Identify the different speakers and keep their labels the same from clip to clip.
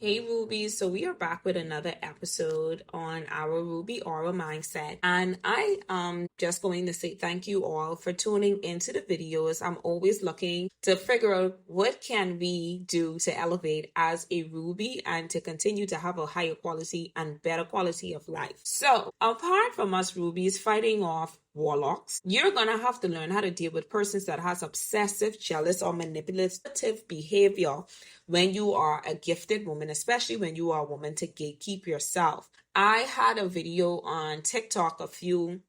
Speaker 1: Hey Rubies, so we are back with another episode on our Ruby Aura Mindset, and I am just going to say thank you all for tuning into the videos. I'm always looking to figure out what can we do to elevate as a Ruby and to continue to have a higher quality and better quality of life. So apart from us Rubies fighting off warlocks, you're gonna have to learn how to deal with persons that has obsessive, jealous, or manipulative behavior when you are a gifted woman, especially when you are a woman to gatekeep yourself. I had a video on TikTok a few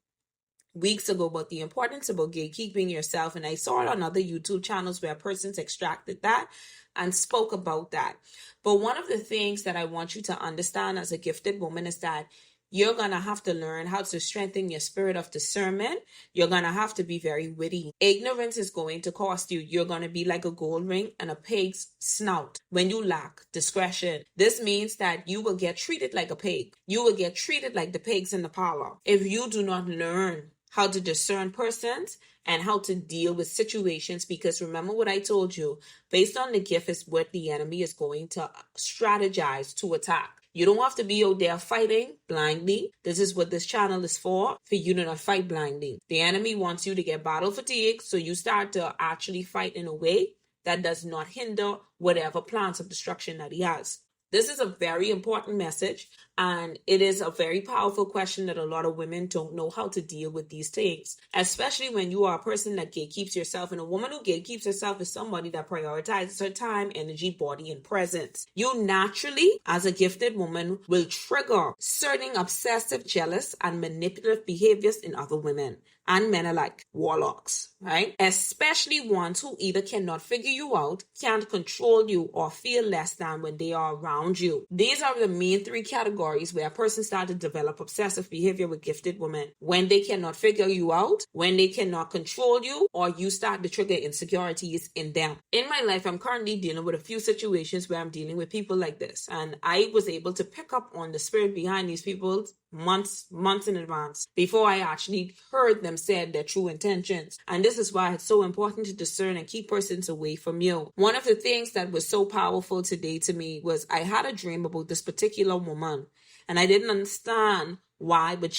Speaker 1: weeks ago about the importance about gatekeeping yourself, and I saw it on other YouTube channels where persons extracted that and spoke about that. But one of the things that I want you to understand as a gifted woman is that you're going to have to learn how to strengthen your spirit of discernment. You're going to have to be very witty. Ignorance is going to cost you. You're going to be like a gold ring and a pig's snout when you lack discretion. This means that you will get treated like a pig. You will get treated like the pigs in the parlor if you do not learn how to discern persons and how to deal with situations. Because remember what I told you, based on the gift is what the enemy is going to strategize to attack. You don't have to be out there fighting blindly. This is what this channel is for you to not fight blindly. The enemy wants you to get battle fatigue, so you start to actually fight in a way that does not hinder whatever plans of destruction that he has. This is a very important message, and it is a very powerful question that a lot of women don't know how to deal with these things, especially when you are a person that gatekeeps yourself. And a woman who gatekeeps herself is somebody that prioritizes her time, energy, body, and presence. You naturally, as a gifted woman, will trigger certain obsessive, jealous, and manipulative behaviors in other women and men alike, warlocks, right? Especially ones who either cannot figure you out, can't control you, or feel less than when they are around you. These are the main three categories where a person starts to develop obsessive behavior with gifted women. When they cannot figure you out, when they cannot control you, or you start to trigger insecurities in them. In my life, I'm currently dealing with a few situations where I'm dealing with people like this, and I was able to pick up on the spirit behind these people months in advance before I actually heard them say their true intentions. And this is why it's so important to discern and keep persons away from you. One of the things that was so powerful today to me was I had a dream about this particular woman, and I didn't understand why, but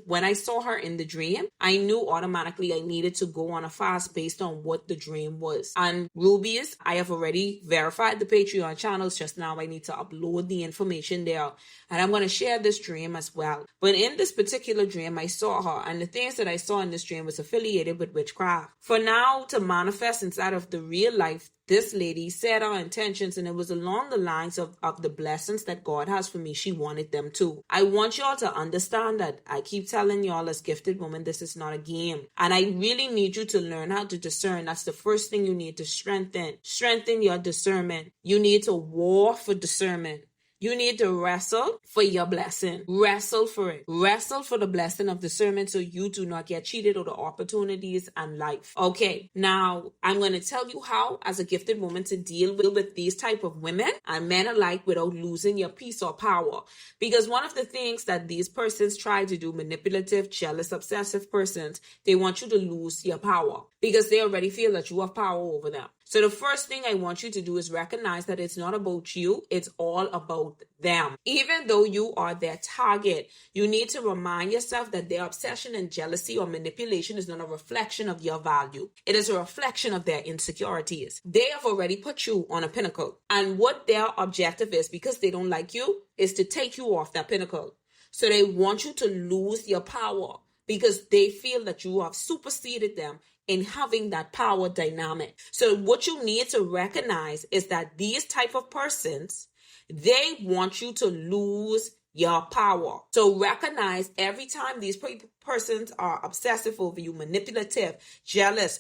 Speaker 1: when I saw her in the dream, I knew automatically I needed to go on a fast based on what the dream was. And Rubies, I have already verified the Patreon channels. Just now I need to upload the information there, and I'm going to share this dream as well. But in this particular dream, I saw her, and the things that I saw in this dream was affiliated with witchcraft. For now to manifest inside of the real life, this lady said her intentions, and it was along the lines of the blessings that God has for me. She wanted them too. I want y'all to understand that I keep telling y'all as gifted women, this is not a game. And I really need you to learn how to discern. That's the first thing you need to strengthen. Strengthen your discernment. You need to war for discernment. You need to wrestle for your blessing. Wrestle for it. Wrestle for the blessing of discernment so you do not get cheated of the opportunities and life. Okay, now I'm going to tell you how, as a gifted woman, to deal with these type of women and men alike without losing your peace or power. Because one of the things that these persons try to do, manipulative, jealous, obsessive persons, they want you to lose your power because they already feel that you have power over them. So the first thing I want you to do is recognize that it's not about you, it's all about them. Even though you are their target, you need to remind yourself that their obsession and jealousy or manipulation is not a reflection of your value. It is a reflection of their insecurities. They have already put you on a pinnacle. And what their objective is, because they don't like you, is to take you off that pinnacle. So they want you to lose your power because they feel that you have superseded them in having that power dynamic. So what you need to recognize is that these type of persons, they want you to lose your power. So recognize every time these persons are obsessive over you, manipulative, jealous,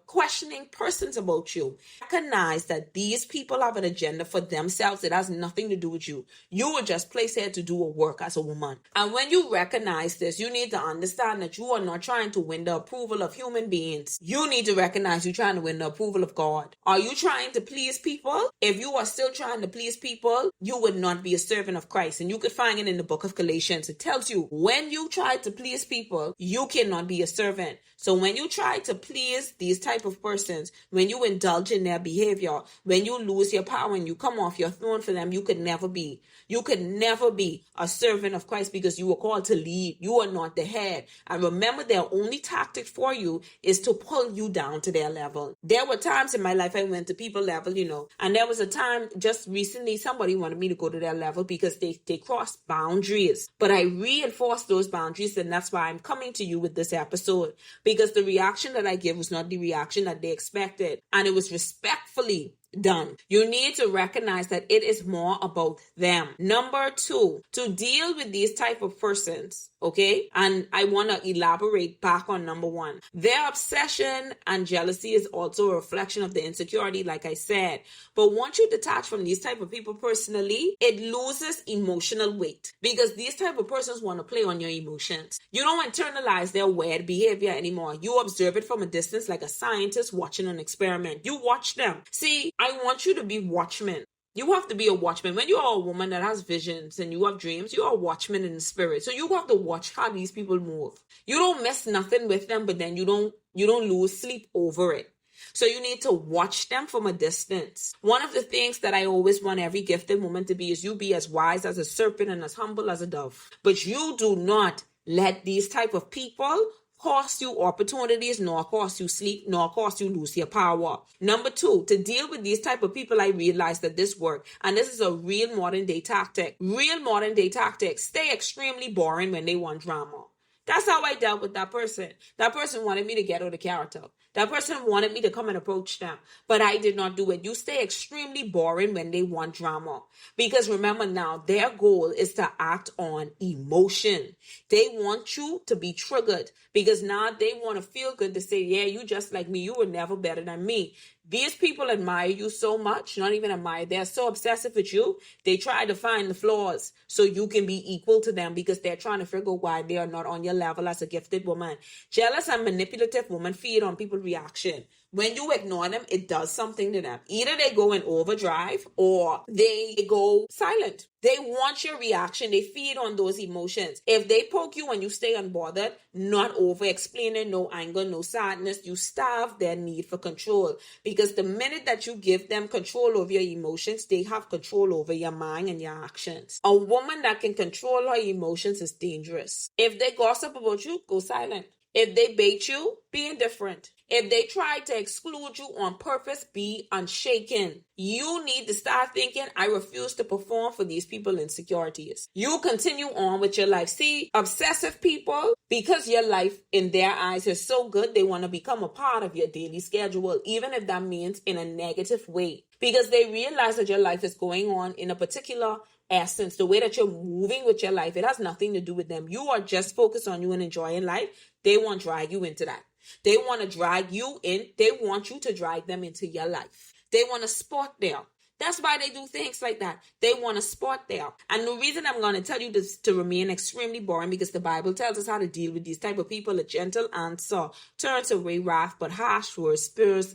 Speaker 1: questioning persons about you. Recognize that these people have an agenda for themselves. It has nothing to do with you. You were just placed here to do a work as a woman. And when you recognize this, you need to understand that you are not trying to win the approval of human beings. You need to recognize you're trying to win the approval of God. Are you trying to please people? If you are still trying to please people, you would not be a servant of Christ. And you could find it in the book of Galatians. It tells you when you try to please people, you cannot be a servant. So when you try to please these type of persons, when you indulge in their behavior, when you lose your power and you come off your throne for them, you could never be a servant of Christ, because you were called to lead. You are not the head. And remember, their only tactic for you is to pull you down to their level. There were times in my life I went to people level, and there was a time just recently somebody wanted me to go to their level because they crossed boundaries. But I reinforced those boundaries, and that's why I'm coming to you with this episode, because the reaction that I give was not the reaction that they expected, and it was respectfully done. You need to recognize that it is more about them. Number 2, to deal with these type of persons, okay? And I want to elaborate back on number 1. Their obsession and jealousy is also a reflection of the insecurity, like I said. But once you detach from these type of people personally, it loses emotional weight, because these type of persons want to play on your emotions. You don't internalize their weird behavior anymore. You observe it from a distance like a scientist watching an experiment. You watch them. See, I want you to be watchmen. You have to be a watchman. When you are a woman that has visions and you have dreams, you are a watchman in the spirit. So you have to watch how these people move. You don't miss nothing with them, but then you don't lose sleep over it. So you need to watch them from a distance. One of the things that I always want every gifted woman to be is you be as wise as a serpent and as humble as a dove. But you do not let these type of people cost you opportunities, nor cost you sleep, nor cost you lose your power. Number 2, to deal with these type of people, I realized that this worked. And this is a real modern day tactic. Stay extremely boring when they want drama. That's how I dealt with that person. That person wanted me to get out of character. That person wanted me to come and approach them, but I did not do it. You stay extremely boring when they want drama, because remember now, their goal is to act on emotion. They want you to be triggered, because now they want to feel good to say, yeah, you just like me. You were never better than me. These people admire you so much, not even admire, they're so obsessive with you, they try to find the flaws so you can be equal to them, because they're trying to figure out why they are not on your level as a gifted woman. Jealous and manipulative women feed on people's reaction. When you ignore them, it does something to them. Either they go in overdrive or they go silent. They want your reaction. They feed on those emotions. If they poke you and you stay unbothered, not over-explaining, no anger, no sadness, you starve their need for control. Because the minute that you give them control over your emotions, they have control over your mind and your actions. A woman that can control her emotions is dangerous. If they gossip about you, go silent. If they bait you, be indifferent. If they try to exclude you on purpose, be unshaken. You need to start thinking, I refuse to perform for these people insecurities. You continue on with your life. See, obsessive people, because your life in their eyes is so good, they want to become a part of your daily schedule, even if that means in a negative way. Because they realize that your life is going on in a particular essence, the way that you're moving with your life. It has nothing to do with them. You are just focused on you and enjoying life. They want to drag you into that. They want to drag you in. They want you to drag them into your life. They want to sport there. That's why they do things like that. They want to sport there. And the reason I'm going to tell you this to remain extremely boring, because the Bible tells us how to deal with these type of people. A gentle answer turns away wrath, but harsh words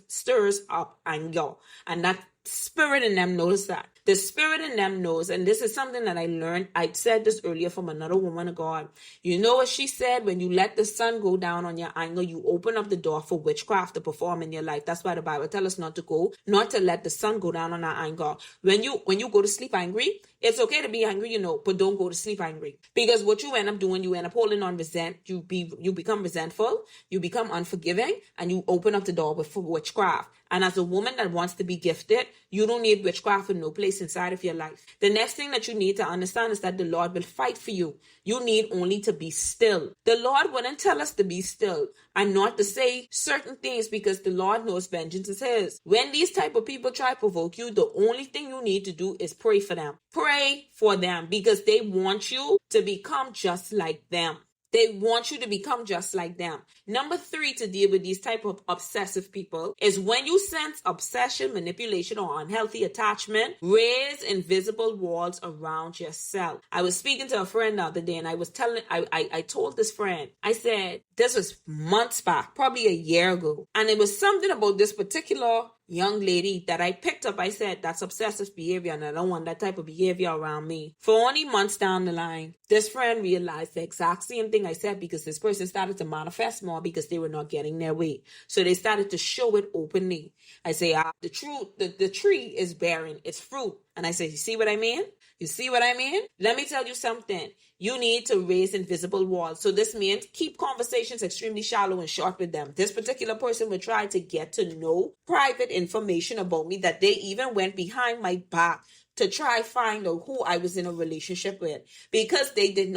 Speaker 1: stirs up anger. And that spirit in them knows that. The spirit in them knows, and this is something that I learned. I said this earlier from another woman of God. You know what she said? When you let the sun go down on your anger, you open up the door for witchcraft to perform in your life. That's why the Bible tells us not to let the sun go down on our anger. When you go to sleep angry, it's okay to be angry, but don't go to sleep angry. Because what you end up doing, you end up holding on you become resentful, you become unforgiving, and you open up the door for witchcraft. And as a woman that wants to be gifted, you don't need witchcraft in no place inside of your life. The next thing that you need to understand is that the Lord will fight for you. You need only to be still. The Lord wouldn't tell us to be still and not to say certain things, because the Lord knows vengeance is his. When these type of people try to provoke you, the only thing you need to do is pray for them. Pray for them, because they want you to become just like them. They want you to become just like them. Number 3, to deal with these type of obsessive people is when you sense obsession, manipulation, or unhealthy attachment, raise invisible walls around yourself. I was speaking to a friend the other day, and I told this friend, I said, This was months back, probably a year ago. And it was something about this particular young lady that I picked up. I said, that's obsessive behavior and I don't want that type of behavior around me. For only months down the line, this friend realized the exact same thing I said, because this person started to manifest more because they were not getting their way. So they started to show it openly. I say, the tree is bearing its fruit. And I say, you see what I mean? You see what I mean? Let me tell you something. You need to raise invisible walls. So this means keep conversations extremely shallow and short with them. This particular person will try to get to know private information about me that they even went behind my back to try find out who I was in a relationship with, because they could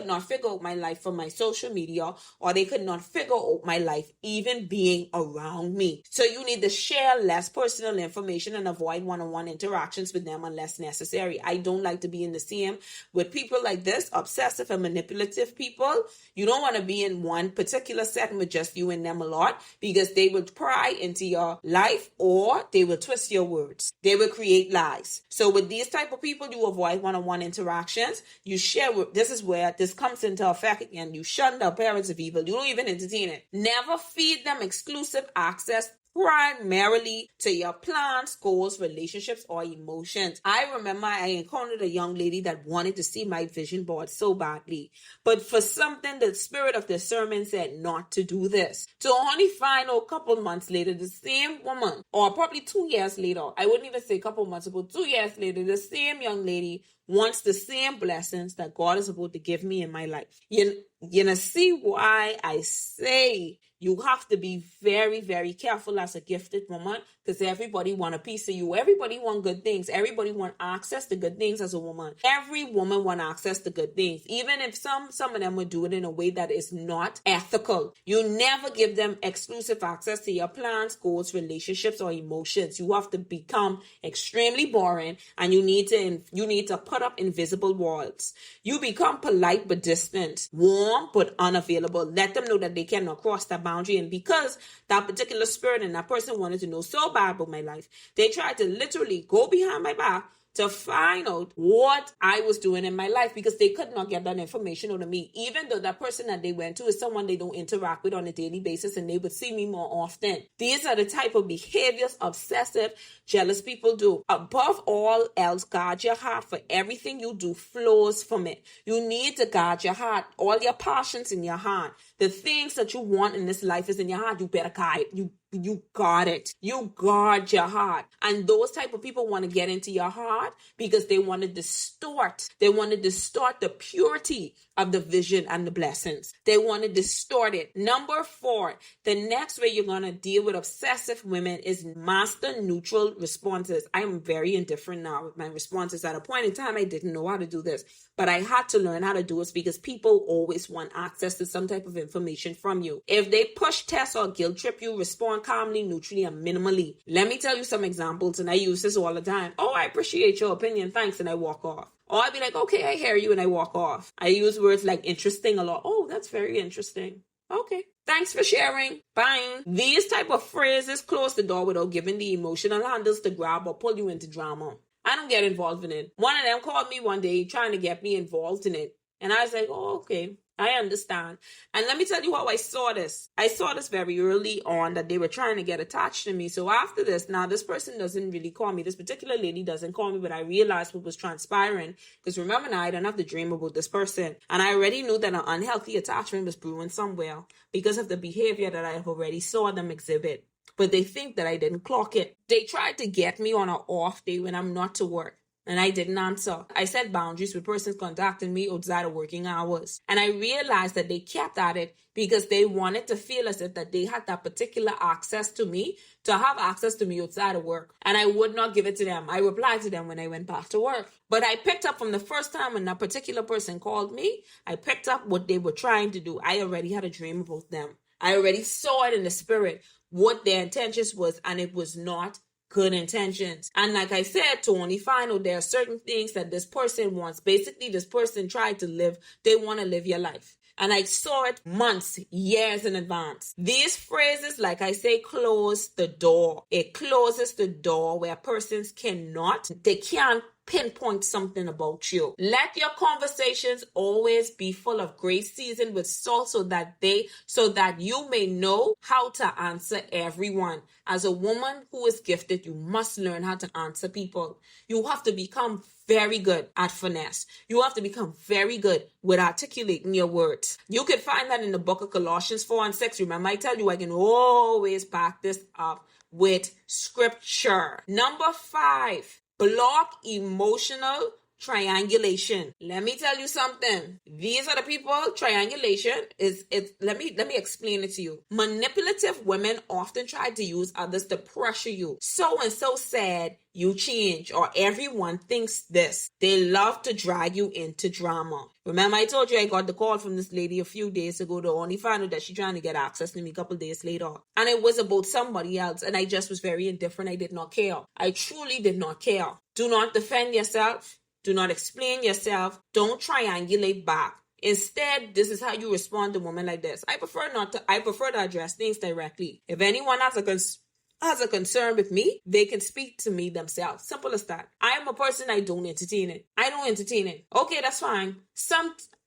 Speaker 1: not figure out my life from my social media, or they could not figure out my life even being around me. So you need to share less personal information and avoid one-on-one interactions with them unless necessary. I don't like to be in the same with people like this, obsessive and manipulative people. You don't want to be in one particular setting with just you and them a lot, because they will pry into your life or they will twist your words. They will create lies. So with these type of people, you avoid one-on-one interactions. You share. This is where this comes into effect again. You shun the appearance of evil. You don't even entertain it. Never feed them exclusive access primarily to your plans, goals, relationships, or emotions. I remember I encountered a young lady that wanted to see my vision board so badly, but for something, the spirit of discernment said not to do this. To only find out a couple months later, the same woman, or probably 2 years later, I wouldn't even say a couple months ago, 2 years later, the same young lady wants the same blessings that God is about to give me in my life. You know, see why I say you have to be very, very careful as a gifted woman, because everybody want a piece of you. Everybody want good things. Everybody want access to good things as a woman. Every woman want access to good things, even if some of them will do it in a way that is not ethical. You never give them exclusive access to your plans, goals, relationships, or emotions. You have to become extremely boring, and you need to put up invisible walls. You become polite but distant, warm but unavailable. Let them know that they cannot cross that boundary. And because that particular spirit and that person wanted to know so bad about my life, they tried to literally go behind my back to find out what I was doing in my life, because they could not get that information out of me, even though that person that they went to is someone they don't interact with on a daily basis, and they would see me more often. These are the type of behaviors obsessive, jealous people do. Above all else, guard your heart, for everything you do flows from it. You need to guard your heart. All your passions in your heart, the things that you want in this life is in your heart. You better guard it. You guard it. You guard your heart. And those type of people want to get into your heart because they want to distort. They want to distort the purity of the vision and the blessings. They want to distort it. Number 4, the next way you're going to deal with obsessive women is master neutral responses. I am very indifferent now with my responses. At a point in time, I didn't know how to do this, but I had to learn how to do it, because people always want access to some type of information from you. If they push, test, or guilt trip you, respond calmly, neutrally, and minimally. Let me tell you some examples, and I use this all the time. Oh, I appreciate your opinion, thanks, and I walk off. Or I'd be like, okay, I hear you, and I walk off. I use words like interesting a lot. Oh, that's very interesting. Okay, thanks for sharing. Bye. These type of phrases close the door without giving the emotional handles to grab or pull you into drama. I don't get involved in it. One of them called me one day trying to get me involved in it. And I was like, oh, okay, I understand. And let me tell you how I saw this. I saw this very early on, that they were trying to get attached to me. So after this, now this person doesn't really call me. This particular lady doesn't call me, but I realized what was transpiring. Because remember now, I don't have to dream about this person. And I already knew that an unhealthy attachment was brewing somewhere because of the behavior that I have already saw them exhibit. But they think that I didn't clock it. They tried to get me on an off day when I'm not to work, and I didn't answer. I set boundaries with persons contacting me outside of working hours. And I realized that they kept at it because they wanted to feel as if that they had that particular access to me, to have access to me outside of work. And I would not give it to them. I replied to them when I went back to work. But I picked up from the first time when that particular person called me, I picked up what they were trying to do. I already had a dream about them. I already saw it in the spirit, what their intentions was, and it was not good intentions. And like I said, to only find out there are certain things that this person wants. Basically, this person tried to live, they want to live your life. And I saw it months, years in advance. These phrases, like I say, close the door. It closes the door where persons they can't pinpoint something about you. Let your conversations always be full of grace, seasoned with salt, so that you may know how to answer everyone. As a woman who is gifted, you must learn how to answer people. You have to become very good at finesse. You have to become very good with articulating your words. You can find that in the book of Colossians 4:6. Remember, I tell you, I can always back this up with scripture. Number 5, block emotional triangulation. Let me tell you something. These are the people. Triangulation is let me explain it to you. Manipulative women often try to use others to pressure you. So and so said you change, or everyone thinks this. They love to drag you into drama. Remember, I told you I got the call from this lady a few days ago to only find out that she's trying to get access to me a couple days later. And it was about somebody else, and I just was very indifferent. I did not care. I truly did not care. Do not defend yourself. Do not explain yourself. Don't triangulate back. Instead, this is how you respond to women like this. I prefer to address things directly. If anyone has a concern with me, they can speak to me themselves. Simple as that. I am a person, I don't entertain it. I don't entertain it. Okay, that's fine.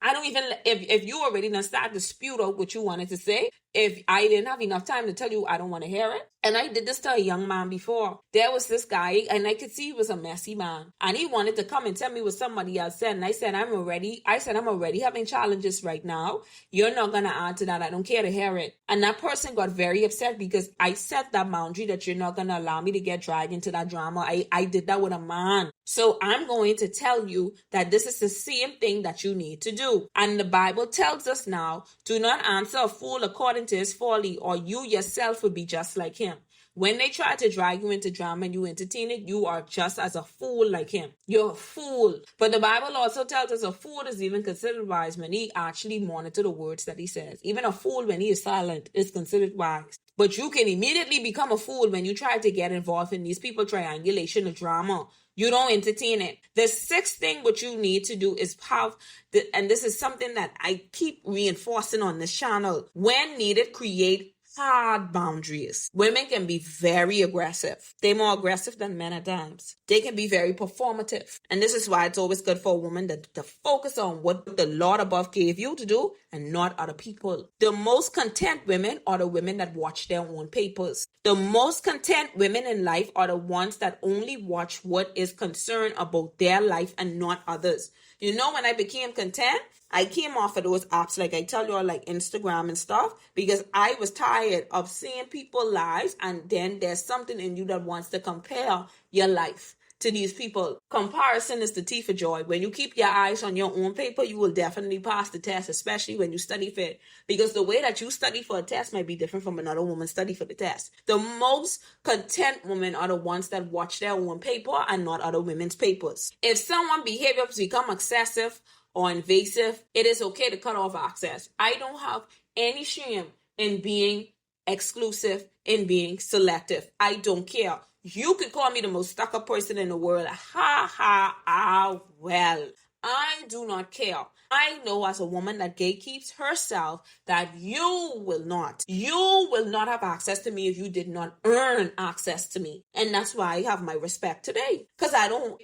Speaker 1: I don't even, if you already done started to spew out what you wanted to say, if I didn't have enough time to tell you I don't want to hear it. And I did this to a young man before. There was this guy, and I could see he was a messy man. And he wanted to come and tell me what somebody else said. And I said, I'm already having challenges right now. You're not going to add to that. I don't care to hear it. And that person got very upset because I set that boundary that you're not going to allow me to get dragged into that drama. I did that with a man. So I'm going to tell you that this is the same thing that you need to do. And the Bible tells us now, do not answer a fool according to his folly, or you yourself will be just like him. When they try to drag you into drama and you entertain it, you are just as a fool like him. You're a fool. But the Bible also tells us a fool is even considered wise when he actually monitor the words that he says. Even a fool, when he is silent, is considered wise. But you can immediately become a fool when you try to get involved in these people triangulation of drama. You don't entertain it. The 6th thing what you need to do is and this is something that I keep reinforcing on this channel. When needed, create hard boundaries. Women can be very aggressive. They're more aggressive than men at times. They can be very performative. And this is why it's always good for a woman to focus on what the Lord above gave you to do and not other people. The most content women are the women that watch their own papers. The most content women in life are the ones that only watch what is concerned about their life and not others. You know, when I became content, I came off of those apps, like I tell you all, like Instagram and stuff, because I was tired of seeing people's lives, and then there's something in you that wants to compare your life to these people. Comparison is the thief of joy. When you keep your eyes on your own paper, you will definitely pass the test, especially when you study for it. Because the way that you study for a test might be different from another woman's study for the test. The most content women are the ones that watch their own paper and not other women's papers. If someone's behavior has become excessive or invasive, it is okay to cut off access. I don't have any shame in being exclusive, in being selective. I don't care. You could call me the most stuck up person in the world. Well, I do not care. I know as a woman that gatekeeps herself that you will not have access to me if you did not earn access to me. And that's why I have my respect today. Because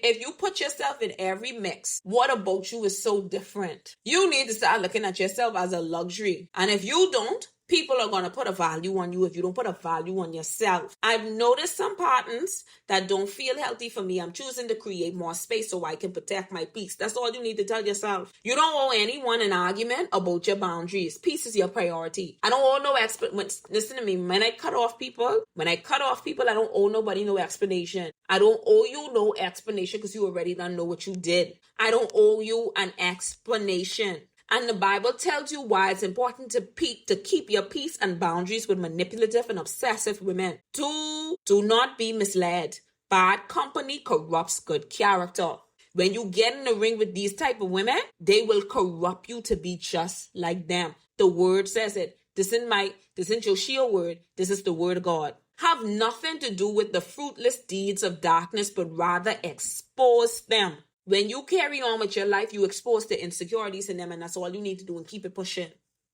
Speaker 1: if you put yourself in every mix, what about you is so different? You need to start looking at yourself as a luxury. And if you don't, people are going to put a value on you if you don't put a value on yourself. I've noticed some patterns that don't feel healthy for me. I'm choosing to create more space so I can protect my peace. That's all you need to tell yourself. You don't owe anyone an argument about your boundaries. Peace is your priority. I don't owe no listen to me. When I cut off people, I don't owe nobody no explanation. I don't owe you no explanation because you already don't know what you did. I don't owe you an explanation. And the Bible tells you why it's important to keep your peace and boundaries with manipulative and obsessive women. Do not be misled. Bad company corrupts good character. When you get in the ring with these type of women, they will corrupt you to be just like them. The word says it. This isn't your shield word. This is the word of God. Have nothing to do with the fruitless deeds of darkness, but rather expose them. When you carry on with your life, you expose the insecurities in them, and that's all you need to do, and keep it pushing.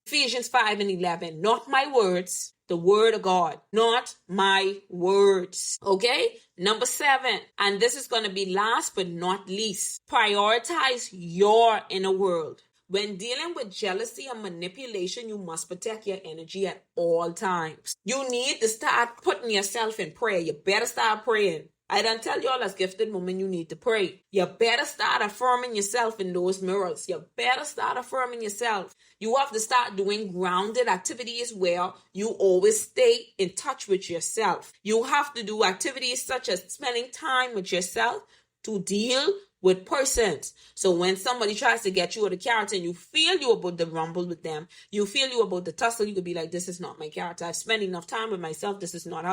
Speaker 1: Ephesians 5:11, not my words, the word of God, not my words. Okay? Number 7, and this is going to be last but not least, prioritize your inner world. When dealing with jealousy and manipulation, you must protect your energy at all times. You need to start putting yourself in prayer. You better start praying. I done tell y'all as gifted women you need to pray. You better start affirming yourself in those mirrors. You better start affirming yourself. You have to start doing grounded activities where you always stay in touch with yourself. You have to do activities such as spending time with yourself to deal with persons. So when somebody tries to get you out of character and you feel you about to rumble with them, you feel you about to tussle, you could be like, this is not my character. I've spent enough time with myself. This is not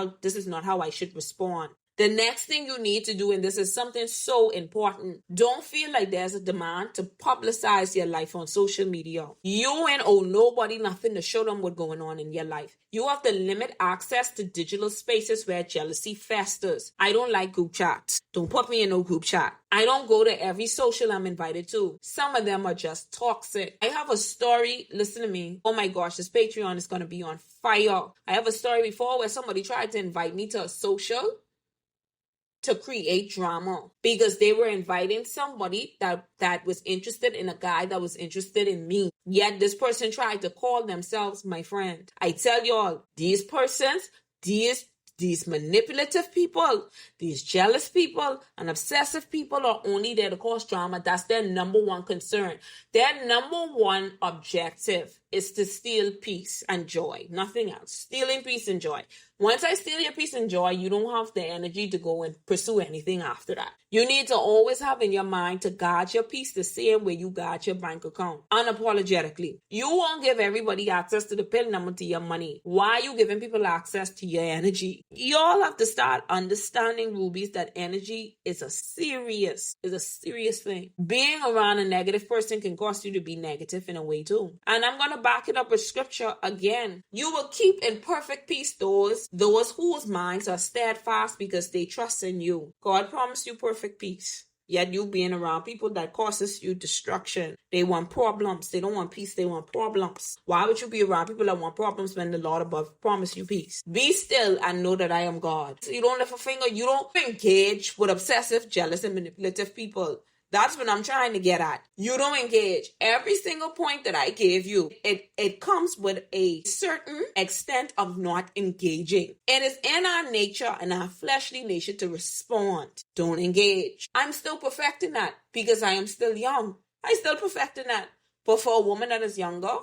Speaker 1: how I should respond. The next thing you need to do, and this is something so important, don't feel like there's a demand to publicize your life on social media. You ain't owe nobody nothing to show them what's going on in your life. You have to limit access to digital spaces where jealousy festers. I don't like group chats. Don't put me in no group chat. I don't go to every social I'm invited to. Some of them are just toxic. I have a story, listen to me. Oh my gosh, this Patreon is going to be on fire. I have a story before where somebody tried to invite me to a social to create drama because they were inviting somebody that was interested in a guy that was interested in me. Yet this person tried to call themselves my friend. I tell y'all, these persons, these manipulative people, these jealous people, and obsessive people are only there to cause drama. That's their number one concern. Their number one objective is to steal peace and joy. Nothing else. Stealing peace and joy. Once I steal your peace and joy, you don't have the energy to go and pursue anything after that. You need to always have in your mind to guard your peace the same way you guard your bank account. Unapologetically. You won't give everybody access to the PIN number to your money. Why are you giving people access to your energy? Y'all have to start understanding, rubies, that energy is a serious thing. Being around a negative person can cause you to be negative in a way too. And I'm going to back it up with scripture again. You will keep in perfect peace those whose minds are steadfast because they trust in you. God promised you perfect peace. Yet you being around people that causes you destruction. They want problems. They don't want peace. They want problems. Why would you be around people that want problems when the Lord above promised you peace? Be still and know that I am God. So you don't lift a finger. You don't engage with obsessive, jealous, and manipulative people. That's what I'm trying to get at. You don't engage. Every single point that I gave you, it comes with a certain extent of not engaging. It is in our nature and our fleshly nature to respond. Don't engage. I'm still perfecting that because I am still young. I'm still perfecting that. But for a woman that is younger,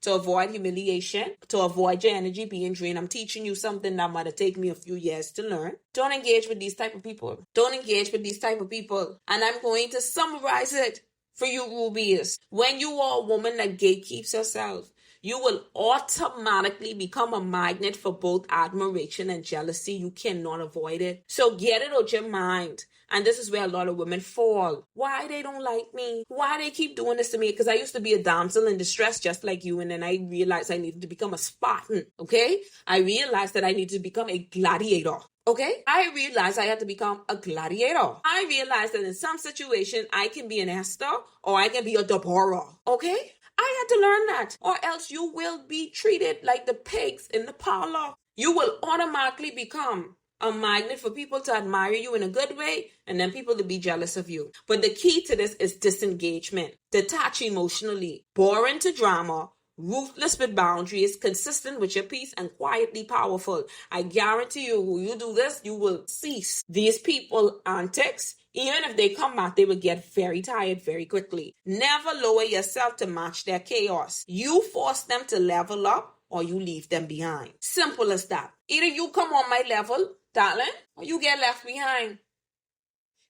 Speaker 1: to avoid humiliation, to avoid your energy being drained, I'm teaching you something that might have taken me a few years to learn. Don't engage with these type of people. Don't engage with these type of people. And I'm going to summarize it for you rubies. When you are a woman that gatekeeps herself, you will automatically become a magnet for both admiration and jealousy. You cannot avoid it. So get it out your mind. And this is where a lot of women fall. Why they don't like me? Why they keep doing this to me? Because I used to be a damsel in distress just like you. And then I realized I needed to become a Spartan. Okay? I realized that I needed to become a gladiator. Okay? I realized I had to become a gladiator. I realized that in some situation, I can be an Esther or I can be a Deborah. Okay? I had to learn that, or else you will be treated like the pigs in the parlor. You will automatically become a magnet for people to admire you in a good way and then people to be jealous of you. But the key to this is disengagement. Detach emotionally, bore into drama, ruthless with boundaries, consistent with your peace, and quietly powerful. I guarantee you, when you do this, you will cease these people antics. Even if they come back, they will get very tired very quickly. Never lower yourself to match their chaos. You force them to level up or you leave them behind. Simple as that. Either you come on my level, darling, or you get left behind.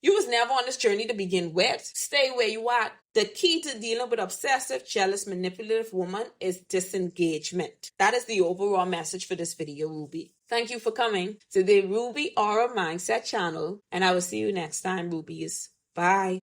Speaker 1: You was never on this journey to begin with. Stay where you are. The key to dealing with obsessive, jealous, manipulative woman is disengagement. That is the overall message for this video, Ruby. Thank you for coming to the Ruby Aura Mindset channel, and I will see you next time, Rubies. Bye.